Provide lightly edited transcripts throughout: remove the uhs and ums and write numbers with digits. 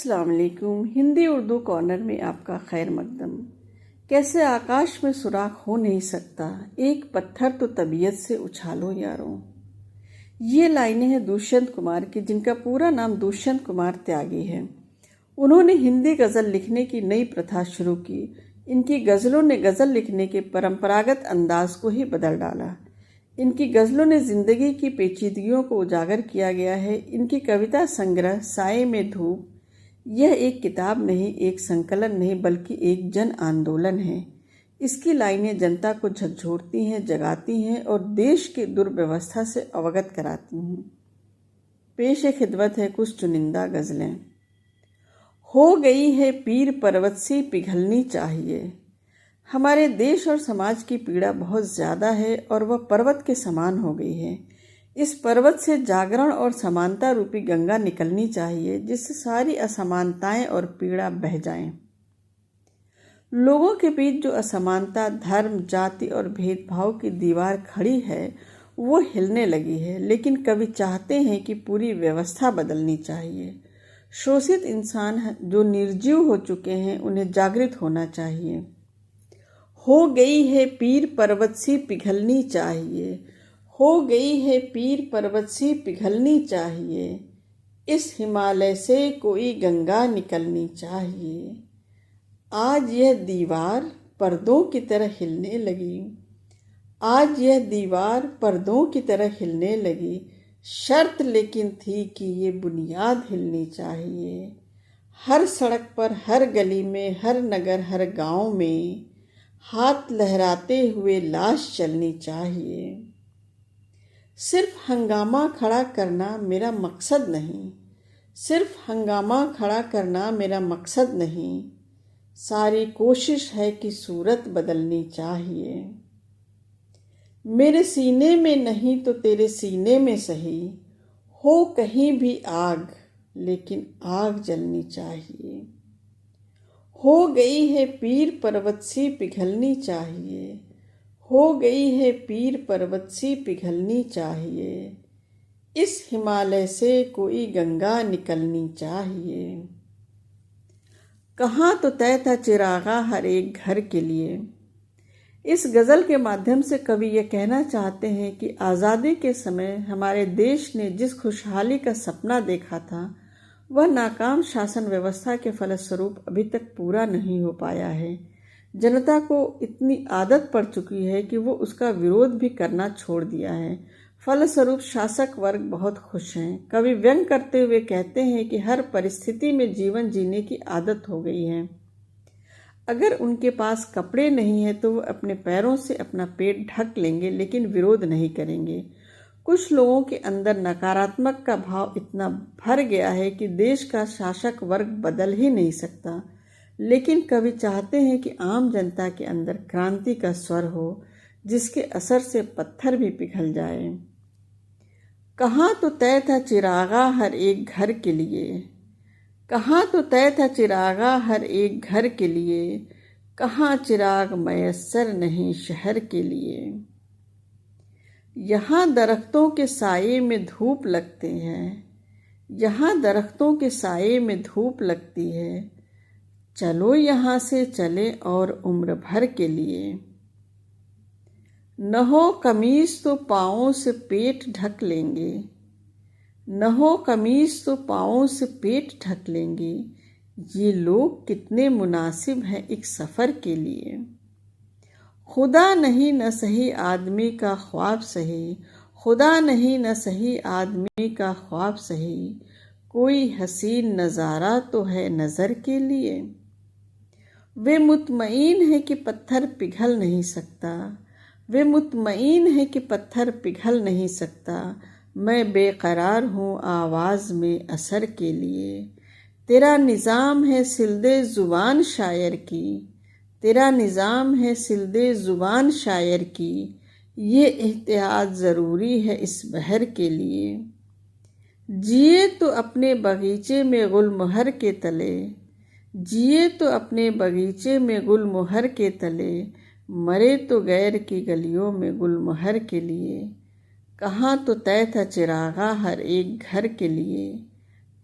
अस्सलाम वालेकुम। हिंदी उर्दू कॉर्नर में आपका खैर मकदम। कैसे आकाश में सुराख हो नहीं सकता, एक पत्थर तो तबीयत से उछालो यारों। ये लाइनें हैं दुष्यंत कुमार की, जिनका पूरा नाम दुष्यंत कुमार त्यागी है। उन्होंने हिंदी गज़ल लिखने की नई प्रथा शुरू की। इनकी गज़लों ने गज़ल लिखने के परंपरागत अंदाज को ही बदल डाला। इनकी गज़लों ने ज़िंदगी की पेचीदगियों को उजागर किया गया है। इनकी कविता संग्रह साए में धूप यह एक किताब नहीं, एक संकलन नहीं, बल्कि एक जन आंदोलन है। इसकी लाइनें जनता को झकझोरती हैं, जगाती हैं और देश की दुर्व्यवस्था से अवगत कराती हैं। पेश खिदमत है कुछ चुनिंदा गज़लें। हो गई है पीर पर्वत सी पिघलनी चाहिए। हमारे देश और समाज की पीड़ा बहुत ज़्यादा है और वह पर्वत के समान हो गई है। इस पर्वत से जागरण और समानता रूपी गंगा निकलनी चाहिए, जिससे सारी असमानताएं और पीड़ा बह जाएं। लोगों के बीच जो असमानता, धर्म, जाति और भेदभाव की दीवार खड़ी है वो हिलने लगी है, लेकिन कवि चाहते हैं कि पूरी व्यवस्था बदलनी चाहिए। शोषित इंसान जो निर्जीव हो चुके हैं उन्हें जागृत होना चाहिए। हो गई है पीर पर्वत सी पिघलनी चाहिए। हो गई है पीर पर्वत सी पिघलनी चाहिए। इस हिमालय से कोई गंगा निकलनी चाहिए। आज यह दीवार पर्दों की तरह हिलने लगी। आज यह दीवार पर्दों की तरह हिलने लगी। शर्त लेकिन थी कि ये बुनियाद हिलनी चाहिए। हर सड़क पर, हर गली में, हर नगर, हर गांव में हाथ लहराते हुए लाश चलनी चाहिए। सिर्फ हंगामा खड़ा करना मेरा मकसद नहीं। सिर्फ हंगामा खड़ा करना मेरा मकसद नहीं। सारी कोशिश है कि सूरत बदलनी चाहिए। मेरे सीने में नहीं तो तेरे सीने में सही हो कहीं भी आग, लेकिन आग जलनी चाहिए। हो गई है पीर पर्वत सी पिघलनी चाहिए। हो गई है पीर पर्वत सी पिघलनी चाहिए। इस हिमालय से कोई गंगा निकलनी चाहिए। कहाँ तो तय था चिरागा हर एक घर के लिए। इस गज़ल के माध्यम से कवि ये कहना चाहते हैं कि आज़ादी के समय हमारे देश ने जिस खुशहाली का सपना देखा था वह नाकाम शासन व्यवस्था के फलस्वरूप अभी तक पूरा नहीं हो पाया है। जनता को इतनी आदत पड़ चुकी है कि वो उसका विरोध भी करना छोड़ दिया है। फलस्वरूप शासक वर्ग बहुत खुश हैं। कवि व्यंग करते हुए कहते हैं कि हर परिस्थिति में जीवन जीने की आदत हो गई है। अगर उनके पास कपड़े नहीं है तो वो अपने पैरों से अपना पेट ढक लेंगे, लेकिन विरोध नहीं करेंगे। कुछ लोगों के अंदर नकारात्मक का भाव इतना भर गया है कि देश का शासक वर्ग बदल ही नहीं सकता। लेकिन कवि चाहते हैं कि आम जनता के अंदर क्रांति का स्वर हो, जिसके असर से पत्थर भी पिघल जाए। कहाँ तो तय था चिरागा हर एक घर के लिए। कहाँ तो तय था चिरागा हर एक घर के लिए। कहाँ चिराग मयस्सर नहीं शहर के लिए। यहाँ दरख्तों के साये में धूप लगते हैं। यहाँ दरख्तों के साये में धूप लगती है। चलो यहाँ से चले और उम्र भर के लिए। न हो कमीज तो पाँवों से पेट ढक लेंगे। न हो कमीज तो पाँवों से पेट ढक लेंगे। ये लोग कितने मुनासिब हैं एक सफ़र के लिए। खुदा नहीं न सही आदमी का ख्वाब सही। खुदा नहीं न सही आदमी का ख्वाब सही। कोई हसीन नज़ारा तो है नज़र के लिए। वे मुतमईन है कि पत्थर पिघल नहीं सकता। वे मुतमईन है कि पत्थर पिघल नहीं सकता। मैं बेकरार हूँ आवाज़ में असर के लिए। तेरा निज़ाम है सिलदे ज़ुबान शायर की। तेरा निज़ाम है सिलदे ज़ुबान शायर की। ये एहतियात ज़रूरी है इस बहर के लिए। जिए तो अपने बगीचे में गुलमोहर के तले। जिए तो अपने बगीचे में गुलमोहर के तले। मरे तो गैर की गलियों में गुलमोहर के लिए। कहाँ तो तय था चिरागा हर एक घर के लिए।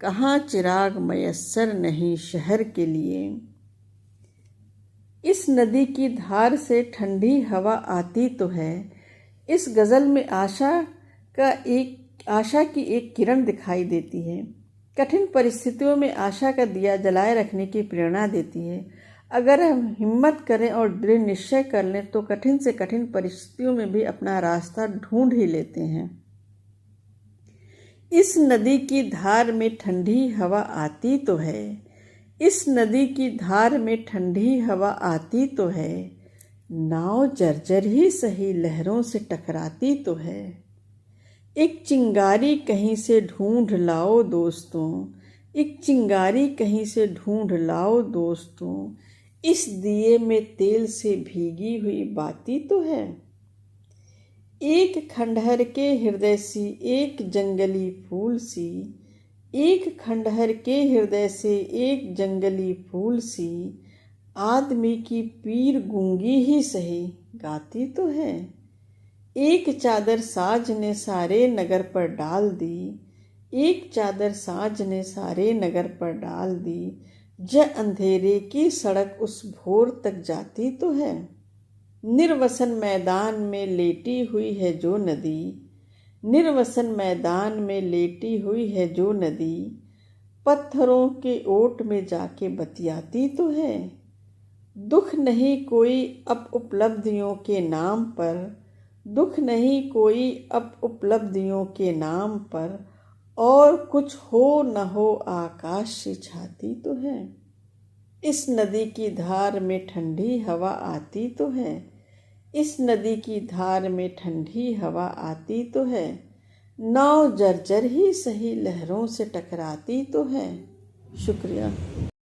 कहाँ चिराग मयस्सर नहीं शहर के लिए। इस नदी की धार से ठंडी हवा आती तो है। इस गज़ल में आशा की एक किरण दिखाई देती है। कठिन परिस्थितियों में आशा का दिया जलाए रखने की प्रेरणा देती है। अगर हम हिम्मत करें और दृढ़ निश्चय कर लें तो कठिन से कठिन परिस्थितियों में भी अपना रास्ता ढूंढ ही लेते हैं। इस नदी की धार में ठंडी हवा आती तो है। इस नदी की धार में ठंडी हवा आती तो है। नाव जर्जर ही सही लहरों से टकराती तो है। एक चिंगारी कहीं से ढूंढ लाओ दोस्तों। एक चिंगारी कहीं से ढूंढ लाओ दोस्तों। इस दिए में तेल से भीगी हुई बाती तो है। एक खंडहर के हृदय सी एक जंगली फूल सी। एक खंडहर के हृदय से एक जंगली फूल सी। आदमी की पीर गूंगी ही सही गाती तो है। एक चादर साज ने सारे नगर पर डाल दी। एक चादर साज ने सारे नगर पर डाल दी। ज अंधेरे की सड़क उस भोर तक जाती तो है। निर्वसन मैदान में लेटी हुई है जो नदी। निर्वसन मैदान में लेटी हुई है जो नदी। पत्थरों के ओट में जाके बतियाती तो है। दुख नहीं कोई अब उपलब्धियों के नाम पर। दुख नहीं कोई अब उपलब्धियों के नाम पर। और कुछ हो न हो आकाश से छाती तो है। इस नदी की धार में ठंडी हवा आती तो है। इस नदी की धार में ठंडी हवा आती तो है। नाव जर्जर ही सही लहरों से टकराती तो है। शुक्रिया।